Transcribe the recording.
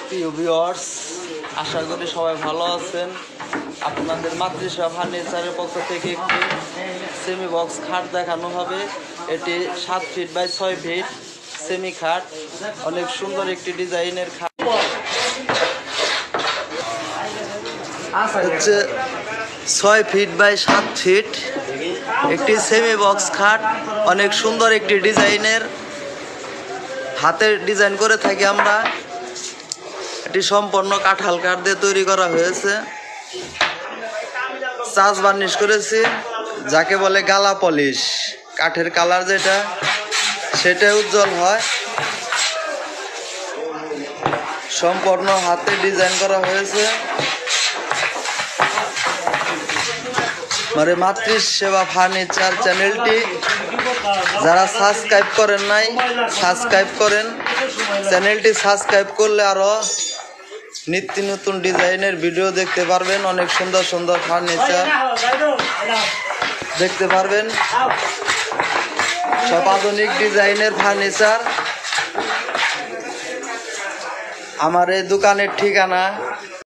প্রিয় ভিউয়ার্স, আশা করি সবাই ভালো আছেন। আপনাদের মাতৃসা ফার্নিচারের পক্ষ থেকে একটি সেমি বক্স খাট দেখানো হবে। এটি 7 ফিট বাই 6 ফিট সেমি খাট, অনেক সুন্দর একটি ডিজাইনের খাট। হচ্ছে 6 ফিট বাই 7 ফিট একটি সেমি বক্স খাট, অনেক সুন্দর একটি ডিজাইনের, হাতের ডিজাইন করে থাকি আমরা। এটি সম্পূর্ণ কাঁঠাল কাঠ দিয়ে তৈরি করা হয়েছে। চাষ বার্নিশ করেছি, যাকে বলে গালা পলিশ। কাঠের কালার যেটা, সেটা উজ্জ্বল হয়। সম্পূর্ণ হাতে ডিজাইন করা হয়েছে। মানে মাতৃসেবা ফার্নিচার চ্যানেলটি যারা সাবস্ক্রাইব করেন নাই, সাবস্ক্রাইব করেন। চ্যানেলটি সাবস্ক্রাইব করলে আরো নিত্য নতুন ডিজাইনের ভিডিও দেখতে পারবেন। অনেক সুন্দর সুন্দর ফার্নিচার দেখতে পারবেন, সব আধুনিক ডিজাইনের ফার্নিচার। আমার এই দোকানের ঠিকানা